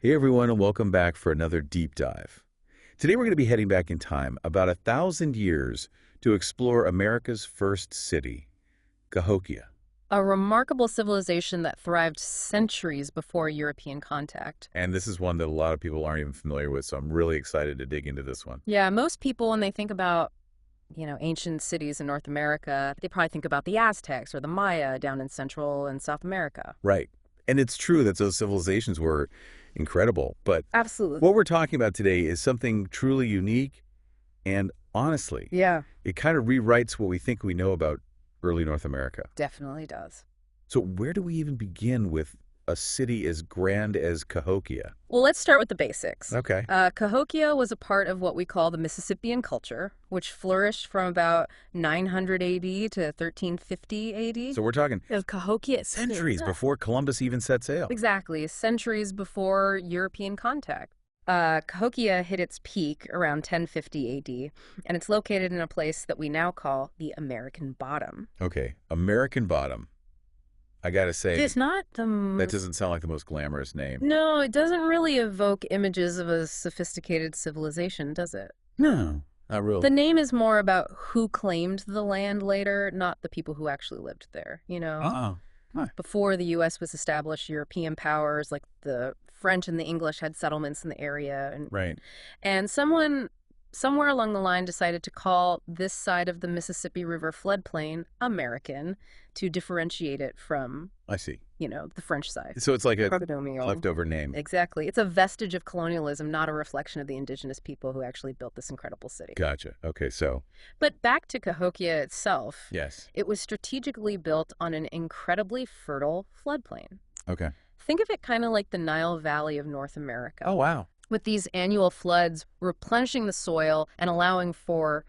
Hey everyone, and welcome back for another deep dive. Today we're going to be heading back in time about 1,000 years to explore America's first city, Cahokia. A remarkable civilization that thrived centuries before European contact. And this is one that a lot of people aren't even familiar with, so I'm really excited to dig into this one. Yeah, most people, when they think about, ancient cities in North America, they probably think about the Aztecs or the Maya down in Central and South America. Right. And it's true that those civilizations were incredible, but Absolutely. what we're talking about today is something truly unique, and honestly, Yeah, it kind of rewrites what we think we know about early North America. definitely does. So where do we even begin with a city as grand as Cahokia? Well, let's start with the basics. Okay. Cahokia was a part of what we call the Mississippian culture, which flourished from about 900 AD to 1350 AD. So we're talking Cahokia centuries before Columbus even set sail. Exactly, centuries before European contact. Cahokia hit its peak around 1050 AD, and it's located in a place that we now call the American Bottom. Okay, American Bottom. I gotta say, It's not the that most... doesn't sound like the most glamorous name. No, it doesn't really evoke images of a sophisticated civilization, does it? No, not really. The name is more about who claimed the land later, not the people who actually lived there, Uh-oh. Before the U.S. was established, European powers like the French and the English had settlements in the area. Right. And someone somewhere along the line decided to call this side of the Mississippi River floodplain American to differentiate it from, I see. the French side. So it's like a Progonomial. leftover name. Exactly. It's a vestige of colonialism, not a reflection of the indigenous people who actually built this incredible city. Gotcha. Okay, so, But back to Cahokia itself, yes. it was strategically built on an incredibly fertile floodplain. Okay. Think of it kind of like the Nile Valley of North America. Oh, wow. With these annual floods replenishing the soil and allowing for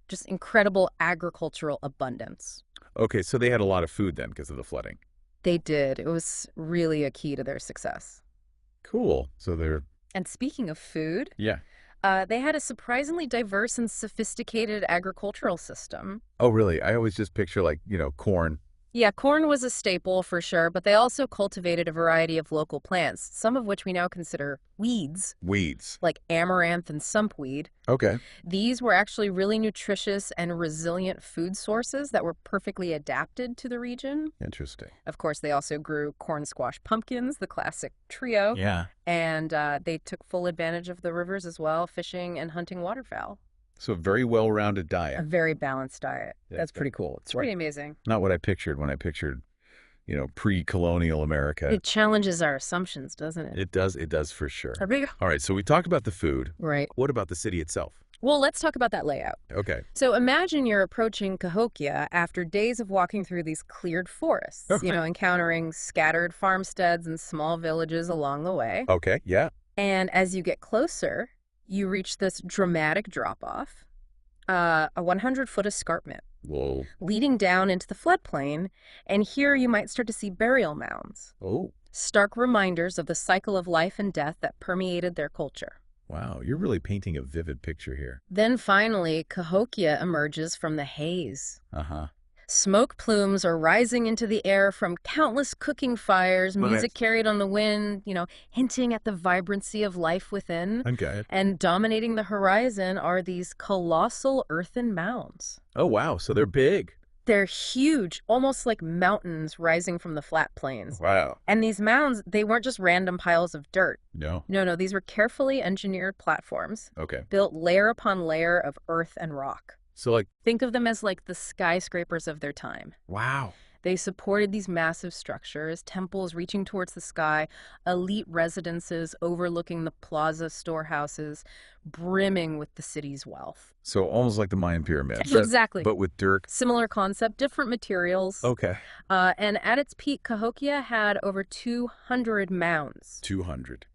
just incredible agricultural abundance. Okay, so they had a lot of food then because of the flooding. They did. It was really a key to their success. Cool. So they're, And speaking of food, yeah. they had a surprisingly diverse and sophisticated agricultural system. Oh, really? I always just picture corn. Yeah, corn was a staple for sure, but they also cultivated a variety of local plants, some of which we now consider weeds, Weeds. like amaranth and sumpweed. Okay. These were actually really nutritious and resilient food sources that were perfectly adapted to the region. Interesting. Of course, they also grew corn, squash, pumpkins, the classic trio, Yeah. and they took full advantage of the rivers as well, fishing and hunting waterfowl. So a very well-rounded diet. A very balanced diet. That's pretty cool. It's pretty amazing. Not what I pictured when I pictured, pre-colonial America. It challenges our assumptions, doesn't it? It does for sure. There we go. All right, so we talked about the food. Right. What about the city itself? Well, let's talk about that layout. Okay. So imagine you're approaching Cahokia after days of walking through these cleared forests, encountering scattered farmsteads and small villages along the way. Okay, yeah. And as you get closer, you reach this dramatic drop-off, a 100-foot escarpment Whoa. leading down into the floodplain, and here you might start to see burial mounds, Oh, stark reminders of the cycle of life and death that permeated their culture. wow. You're really painting a vivid picture here. Then finally, Cahokia emerges from the haze. Uh-huh. Smoke plumes are rising into the air from countless cooking fires, Well, music carried on the wind, hinting at the vibrancy of life within. Okay. And dominating the horizon are these colossal earthen mounds. Oh, wow. So they're big. They're huge, almost like mountains rising from the flat plains. Wow. And these mounds, they weren't just random piles of dirt. No. No, these were carefully engineered platforms, Okay. built layer upon layer of earth and rock. So Think of them as like the skyscrapers of their time. wow. They supported these massive structures, temples reaching towards the sky, elite residences overlooking the plaza storehouses, brimming with the city's wealth. So almost like the Mayan pyramids. Exactly. But with dirt. Similar concept, different materials. Okay. And at its peak, Cahokia had over 200 mounds. 200.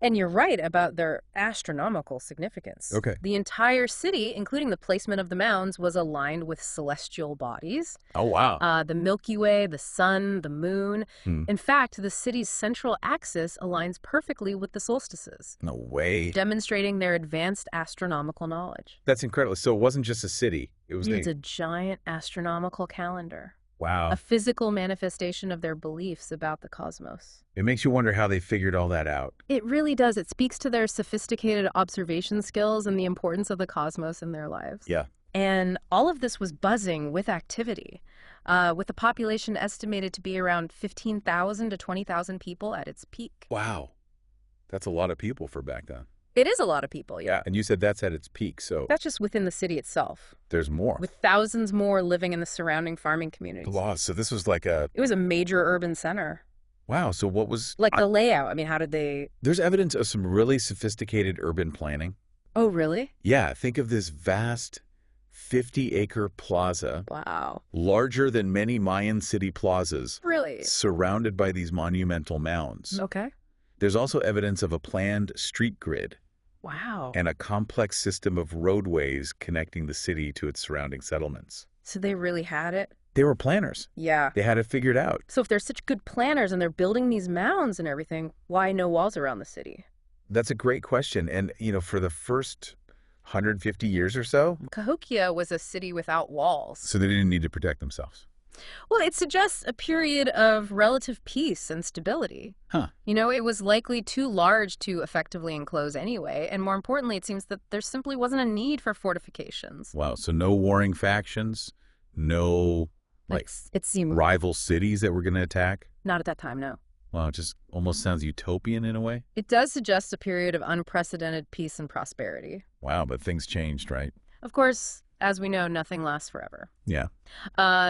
And you're right about their astronomical significance. Okay. The entire city, including the placement of the mounds, was aligned with celestial bodies. Oh, wow. The Milky Way, the sun, the moon. Hmm. In fact, the city's central axis aligns perfectly with the solstices, No way. demonstrating their advanced astronomical knowledge. That's incredible. So it wasn't just a city. It was It's a giant astronomical calendar. Wow. a physical manifestation of their beliefs about the cosmos. It makes you wonder how they figured all that out. It really does. It speaks to their sophisticated observation skills and the importance of the cosmos in their lives. Yeah. And all of this was buzzing with activity, with the population estimated to be around 15,000 to 20,000 people at its peak. Wow. That's a lot of people for back then. It is a lot of people, yeah. And you said that's at its peak, so That's just within the city itself, there's more. with thousands more living in the surrounding farming communities. Wow, so this was like a... It was a major urban center. Wow, so what was... Like the layout. I mean, how did they... There's evidence of some really sophisticated urban planning. Oh, really? Yeah, think of this vast 50-acre plaza, Wow. larger than many Mayan city plazas, Really? surrounded by these monumental mounds. Okay. There's also evidence of a planned street grid Wow. and a complex system of roadways connecting the city to its surrounding settlements. So they really had it? They were planners. Yeah. They had it figured out. So if they're such good planners and they're building these mounds and everything, why no walls around the city? That's a great question. And, for the first 150 years or so, Cahokia was a city without walls. so they didn't need to protect themselves. Well, it suggests a period of relative peace and stability. Huh. It was likely too large to effectively enclose anyway, and more importantly, it seems that there simply wasn't a need for fortifications. Wow, so no warring factions, no It seemed rival cities that were going to attack? not at that time, no. Wow, it just almost sounds utopian in a way. It does suggest a period of unprecedented peace and prosperity. Wow, but things changed, right? Of course, as we know, nothing lasts forever. Yeah.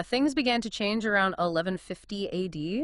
Things began to change around 1150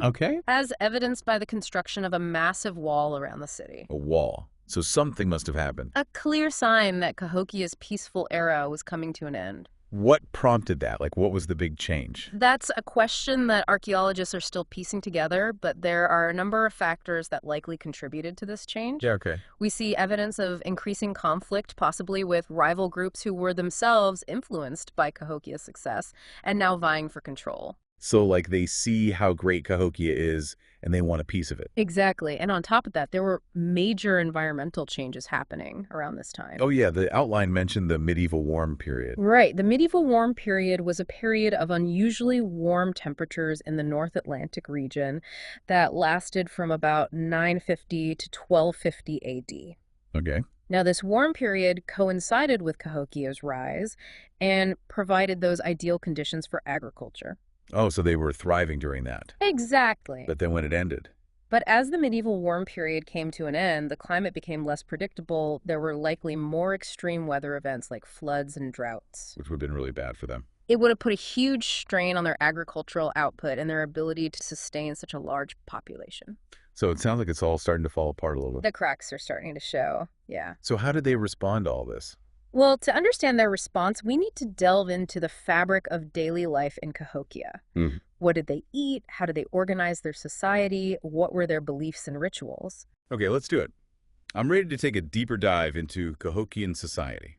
AD, Okay. as evidenced by the construction of a massive wall around the city. A wall. So something must have happened. A clear sign that Cahokia's peaceful era was coming to an end. What prompted that? Like, what was the big change? That's a question that archaeologists are still piecing together, but there are a number of factors that likely contributed to this change. Yeah, okay. We see evidence of increasing conflict, possibly with rival groups who were themselves influenced by Cahokia's success and now vying for control. So, like, they see how great Cahokia is, and they want a piece of it. Exactly. And on top of that, there were major environmental changes happening around this time. Oh, yeah, the outline mentioned the medieval warm period. Right. The medieval warm period was a period of unusually warm temperatures in the North Atlantic region that lasted from about 950 to 1250 AD. Okay. Now, this warm period coincided with Cahokia's rise and provided those ideal conditions for agriculture. Oh, so they were thriving during that. Exactly. But then when it ended, But as the medieval warm period came to an end, the climate became less predictable. There were likely more extreme weather events like floods and droughts. which would have been really bad for them. It would have put a huge strain on their agricultural output and their ability to sustain such a large population. So it sounds like it's all starting to fall apart a little bit. The cracks are starting to show, yeah. So how did they respond to all this? Well, to understand their response, we need to delve into the fabric of daily life in Cahokia. Mhm. What did they eat? How did they organize their society? What were their beliefs and rituals? Okay, let's do it. I'm ready to take a deeper dive into Cahokian society.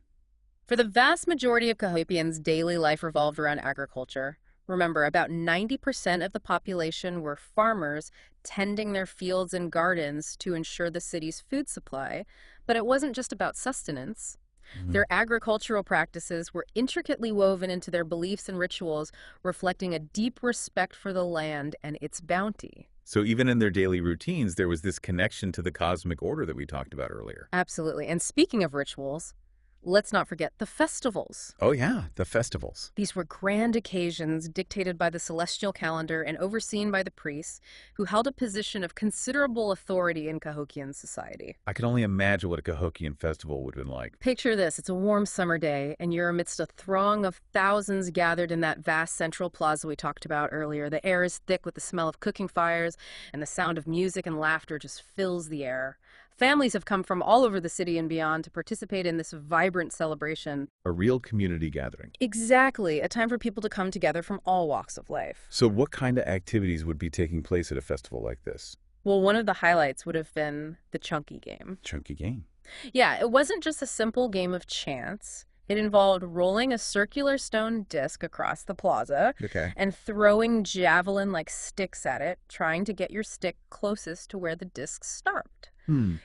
For the vast majority of Cahokians, daily life revolved around agriculture. Remember, about 90% of the population were farmers tending their fields and gardens to ensure the city's food supply. But it wasn't just about sustenance. Their agricultural practices were intricately woven into their beliefs and rituals, reflecting a deep respect for the land and its bounty. So even in their daily routines, there was this connection to the cosmic order that we talked about earlier. Absolutely. And speaking of rituals, let's not forget the festivals. Oh yeah, the festivals. These were grand occasions dictated by the celestial calendar and overseen by the priests, who held a position of considerable authority in Cahokian society. I can only imagine what a Cahokian festival would have been like. Picture this, it's a warm summer day, and you're amidst a throng of thousands gathered in that vast central plaza we talked about earlier. The air is thick with the smell of cooking fires, and the sound of music and laughter just fills the air. Families have come from all over the city and beyond to participate in this vibrant celebration. A real community gathering. Exactly, a time for people to come together from all walks of life. So what kind of activities would be taking place at a festival like this? Well, one of the highlights would have been the chunky game. Chunky game. Yeah, it wasn't just a simple game of chance. It involved rolling a circular stone disc across the plaza Okay. and throwing javelin-like sticks at it, trying to get your stick closest to where the disc stopped.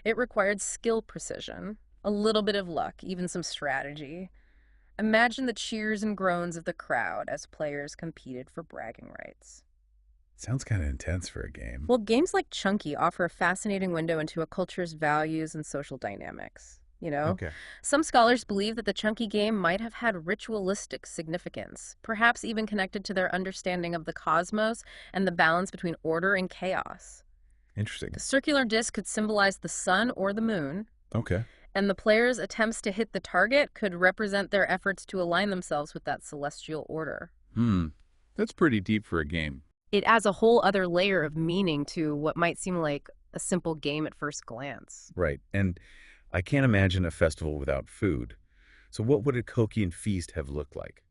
It required skill precision, a little bit of luck, even some strategy. Imagine the cheers and groans of the crowd as players competed for bragging rights. Sounds kind of intense for a game. Well, games like Chunky offer a fascinating window into a culture's values and social dynamics. Okay. Some scholars believe that the Chunky game might have had ritualistic significance, perhaps even connected to their understanding of the cosmos and the balance between order and chaos. Interesting. The circular disc could symbolize the sun or the moon, Okay. and the player's attempts to hit the target could represent their efforts to align themselves with that celestial order. That's pretty deep for a game. It adds a whole other layer of meaning to what might seem like a simple game at first glance. Right. And I can't imagine a festival without food. So what would a Cahokian feast have looked like?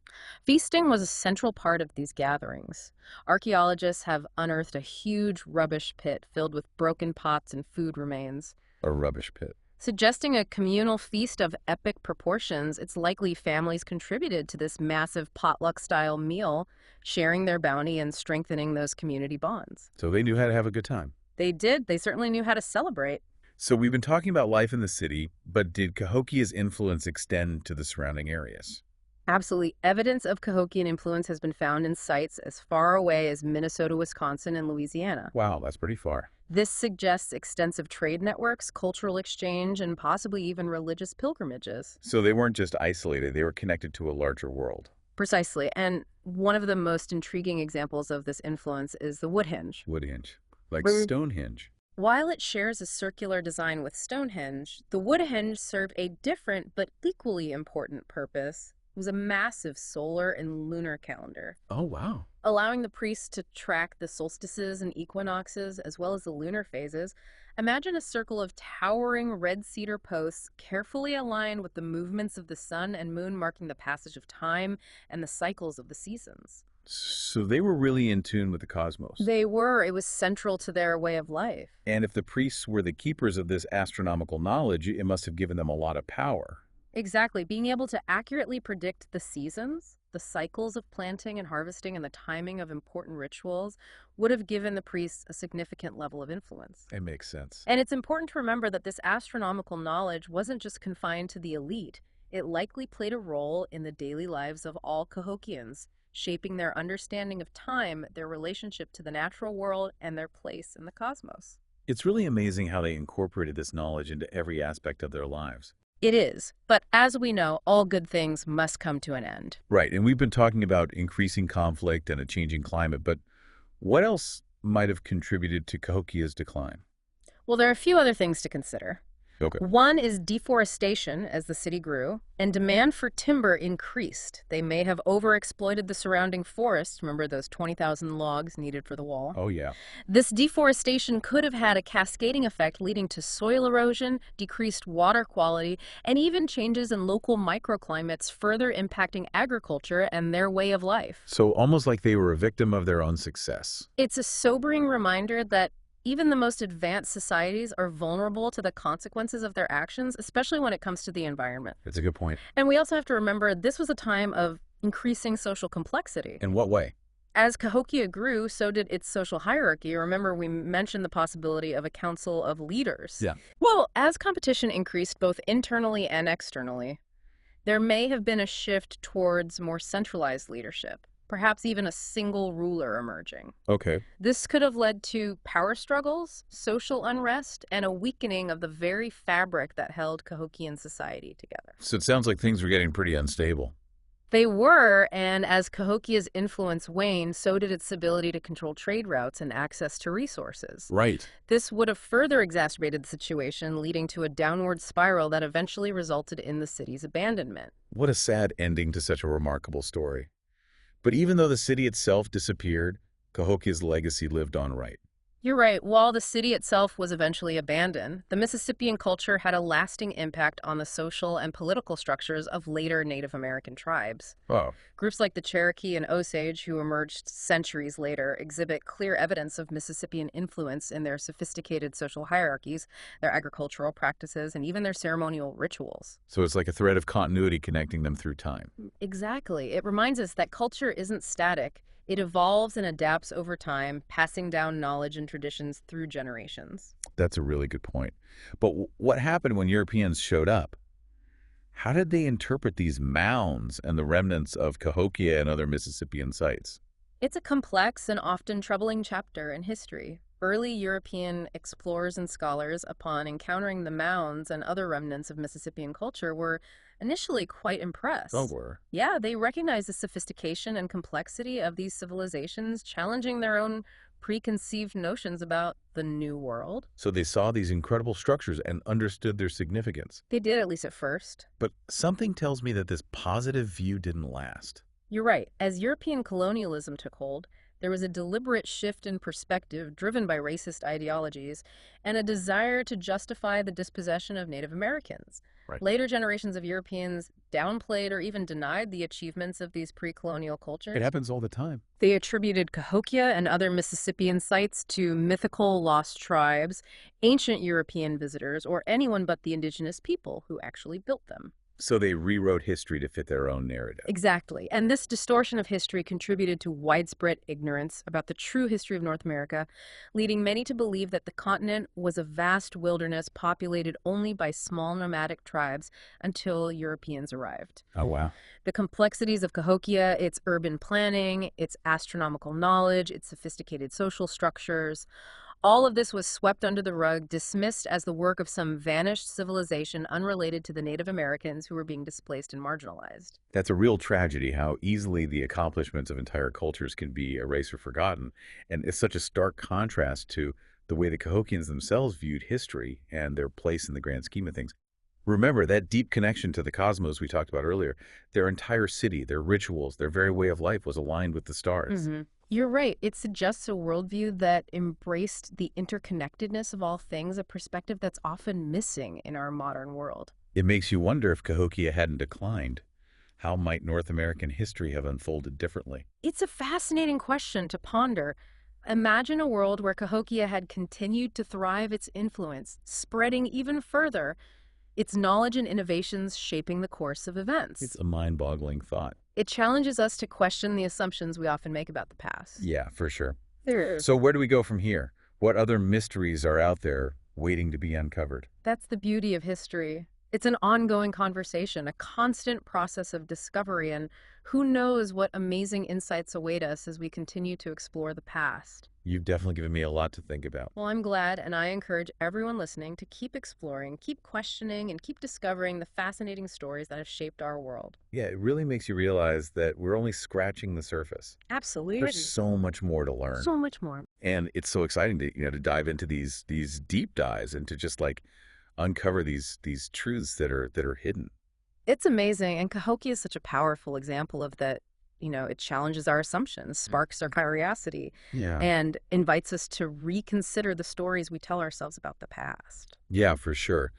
Feasting was a central part of these gatherings. Archaeologists have unearthed a huge rubbish pit filled with broken pots and food remains. A rubbish pit. Suggesting a communal feast of epic proportions, it's likely families contributed to this massive potluck-style meal, sharing their bounty and strengthening those community bonds. So they knew how to have a good time. They did. They certainly knew how to celebrate. So we've been talking about life in the city, but did Cahokia's influence extend to the surrounding areas? Absolutely. Evidence of Cahokian influence has been found in sites as far away as Minnesota, Wisconsin, and Louisiana. Wow, that's pretty far. This suggests extensive trade networks, cultural exchange, and possibly even religious pilgrimages. So they weren't just isolated, they were connected to a larger world. Precisely. And one of the most intriguing examples of this influence is the Woodhenge. Woodhenge. Like Where- Stonehenge. While it shares a circular design with Stonehenge, the Woodhenge served a different but equally important purpose. It was a massive solar and lunar calendar, Oh, wow. allowing the priests to track the solstices and equinoxes as well as the lunar phases. Imagine a circle of towering red cedar posts carefully aligned with the movements of the sun and moon, marking the passage of time and the cycles of the seasons. So they were really in tune with the cosmos. They were. It was central to their way of life. And if the priests were the keepers of this astronomical knowledge, it must have given them a lot of power. Exactly. Being able to accurately predict the seasons, the cycles of planting and harvesting, and the timing of important rituals would have given the priests a significant level of influence. It makes sense. And it's important to remember that this astronomical knowledge wasn't just confined to the elite. It likely played a role in the daily lives of all Cahokians, shaping their understanding of time, their relationship to the natural world, and their place in the cosmos. It's really amazing how they incorporated this knowledge into every aspect of their lives. It is, but as we know, all good things must come to an end. Right, and we've been talking about increasing conflict and a changing climate, but what else might have contributed to Cahokia's decline? Well, there are a few other things to consider. Okay. One is deforestation as the city grew, and demand for timber increased. They may have overexploited the surrounding forest. Remember those 20,000 logs needed for the wall? Oh, yeah. This deforestation could have had a cascading effect leading to soil erosion, decreased water quality, and even changes in local microclimates, further impacting agriculture and their way of life. So almost like they were a victim of their own success. It's a sobering reminder that even the most advanced societies are vulnerable to the consequences of their actions, especially when it comes to the environment. That's a good point. And we also have to remember this was a time of increasing social complexity. In what way? As Cahokia grew, so did its social hierarchy. Remember, we mentioned the possibility of a council of leaders. Yeah. Well, as competition increased both internally and externally, there may have been a shift towards more centralized leadership, perhaps even a single ruler emerging. Okay. This could have led to power struggles, social unrest, and a weakening of the very fabric that held Cahokian society together. So it sounds like things were getting pretty unstable. They were, and as Cahokia's influence waned, so did its ability to control trade routes and access to resources. Right. This would have further exacerbated the situation, leading to a downward spiral that eventually resulted in the city's abandonment. What a sad ending to such a remarkable story. But even though the city itself disappeared, Cahokia's legacy lived on, right? You're right. While the city itself was eventually abandoned, the Mississippian culture had a lasting impact on the social and political structures of later Native American tribes. Oh, Groups like the Cherokee and Osage, who emerged centuries later, exhibit clear evidence of Mississippian influence in their sophisticated social hierarchies, their agricultural practices, and even their ceremonial rituals. so it's like a thread of continuity connecting them through time. Exactly. It reminds us that culture isn't static. It evolves and adapts over time, passing down knowledge and traditions through generations. That's a really good point. But what happened when Europeans showed up? How did they interpret these mounds and the remnants of Cahokia and other Mississippian sites? It's a complex and often troubling chapter in history. Early European explorers and scholars, upon encountering the mounds and other remnants of Mississippian culture, were initially quite Oh, impressed. were. Yeah, they recognized the sophistication and complexity of these civilizations, challenging their own preconceived notions about the New World. So they saw these incredible structures and understood their significance. They did, at least at first. But something tells me that this positive view didn't last. You're right. As European colonialism took hold, there was a deliberate shift in perspective driven by racist ideologies and a desire to justify the dispossession of Native Americans. Right. Later generations of Europeans downplayed or even denied the achievements of these pre-colonial cultures. It happens all the time. They attributed Cahokia and other Mississippian sites to mythical lost tribes, ancient European visitors, or anyone but the indigenous people who actually built them. So they rewrote history to fit their own narrative. Exactly. And this distortion of history contributed to widespread ignorance about the true history of North America, leading many to believe that the continent was a vast wilderness populated only by small nomadic tribes until Europeans arrived. Oh, wow. The complexities of Cahokia, its urban planning, its astronomical knowledge, its sophisticated social structures, all of this was swept under the rug, dismissed as the work of some vanished civilization unrelated to the Native Americans who were being displaced and marginalized. That's a real tragedy, how easily the accomplishments of entire cultures can be erased or forgotten. And it's such a stark contrast to the way the Cahokians themselves viewed history and their place in the grand scheme of things. Remember, that deep connection to the cosmos we talked about earlier, their entire city, their rituals, their very way of life was aligned with the stars. You're right. It suggests a worldview that embraced the interconnectedness of all things, a perspective that's often missing in our modern world. It makes you wonder if Cahokia hadn't declined. How might North American history have unfolded differently? It's a fascinating question to ponder. Imagine a world where Cahokia had continued to thrive, its influence spreading even further, its knowledge and innovations shaping the course of events. It's a mind-boggling thought. It challenges us to question the assumptions we often make about the past. Yeah, for sure. There. So where do we go from here? What other mysteries are out there waiting to be uncovered? That's the beauty of history. It's an ongoing conversation, a constant process of discovery, and who knows what amazing insights await us as we continue to explore the past. You've definitely given me a lot to think about. Well, I'm glad, and I encourage everyone listening to keep exploring, keep questioning, and keep discovering the fascinating stories that have shaped our world. Yeah, it really makes you realize that we're only scratching the surface. Absolutely. There's so much more to learn. So much more. And it's so exciting to, to dive into these deep dives and to just like uncover these truths that are hidden. It's amazing, and Cahokia is such a powerful example of that. It challenges our assumptions, sparks our curiosity, Yeah. and invites us to reconsider the stories we tell ourselves about the past. Yeah, for sure.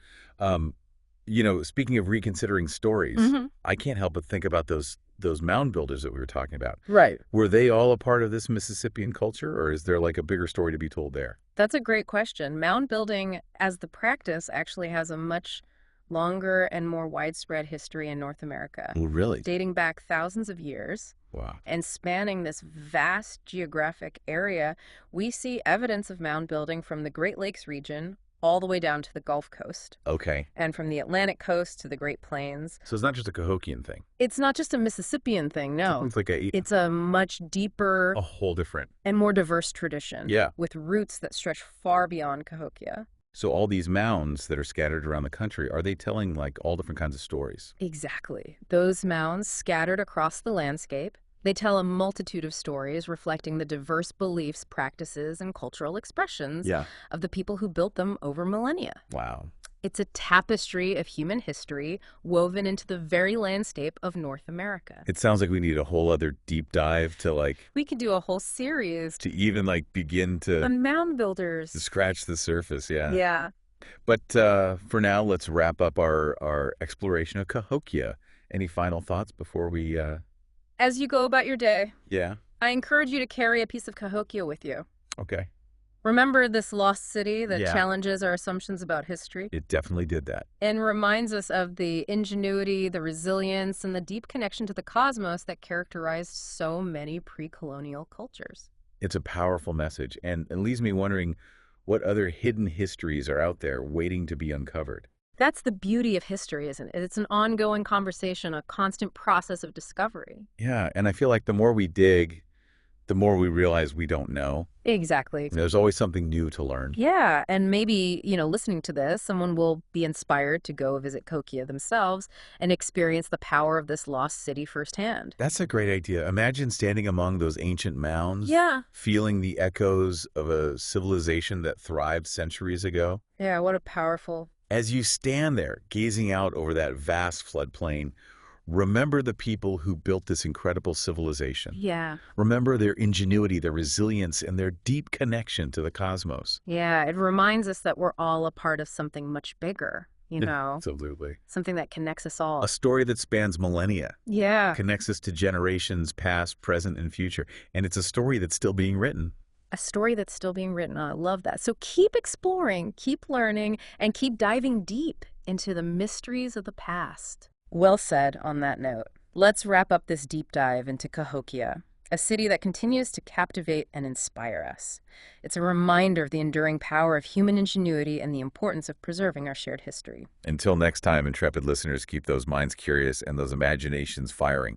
Speaking of reconsidering stories, I can't help but think about those mound builders that we were talking about. Right. Were they all a part of this Mississippian culture, or is there like a bigger story to be told there? That's a great question. Mound building as the practice actually has a much longer and more widespread history in North America, Oh, really? dating back thousands of years. Wow. And spanning this vast geographic area, we see evidence of mound building from the Great Lakes region all the way down to the Gulf Coast, Okay. and from the Atlantic coast to the Great Plains. So it's not just a Cahokian thing. It's not just a Mississippian thing, no. It's like It's a much deeper a whole different. and more diverse tradition, Yeah. with roots that stretch far beyond Cahokia. So all these mounds that are scattered around the country, are they telling like all different kinds of stories? Exactly. Those mounds scattered across the landscape, they tell a multitude of stories reflecting the diverse beliefs, practices, and cultural expressions Yeah. of the people who built them over millennia. Wow. It's a tapestry of human history woven into the very landscape of North America. It sounds like we need a whole other deep dive to We could do a whole series to even like begin to on mound builders. scratch the surface. Yeah. Yeah. But for now, let's wrap up our exploration of Cahokia. Any final thoughts before we? As you go about your day, Yeah. I encourage you to carry a piece of Cahokia with you. Okay. Remember this lost city that Yeah. challenges our assumptions about history It definitely did that. and reminds us of the ingenuity, the resilience, and the deep connection to the cosmos that characterized so many pre-colonial cultures. It's a powerful message, and it leaves me wondering what other hidden histories are out there waiting to be uncovered. That's the beauty of history, isn't it? It's an ongoing conversation, a constant process of discovery. Yeah, and I feel like the more we dig, the more we realize we don't know. Exactly. There's always something new to learn. Yeah, and maybe, listening to this, someone will be inspired to go visit Cahokia themselves and experience the power of this lost city firsthand. That's a great idea. Imagine standing among those ancient mounds, Yeah. feeling the echoes of a civilization that thrived centuries ago. Yeah, what a powerful. As you stand there, gazing out over that vast floodplain, remember the people who built this incredible civilization. Yeah. Remember their ingenuity, their resilience, and their deep connection to the cosmos. Yeah, it reminds us that we're all a part of something much bigger, Absolutely. something that connects us A all. story that spans millennia, Yeah. connects us to generations past, present, and future. And it's a story that's still being written. A story that's still being written. I love that. So keep exploring, keep learning, and keep diving deep into the mysteries of the past. Well said on that note. Let's wrap up this deep dive into Cahokia, a city that continues to captivate and inspire us. It's a reminder of the enduring power of human ingenuity and the importance of preserving our shared history. Until next time, intrepid listeners, keep those minds curious and those imaginations firing.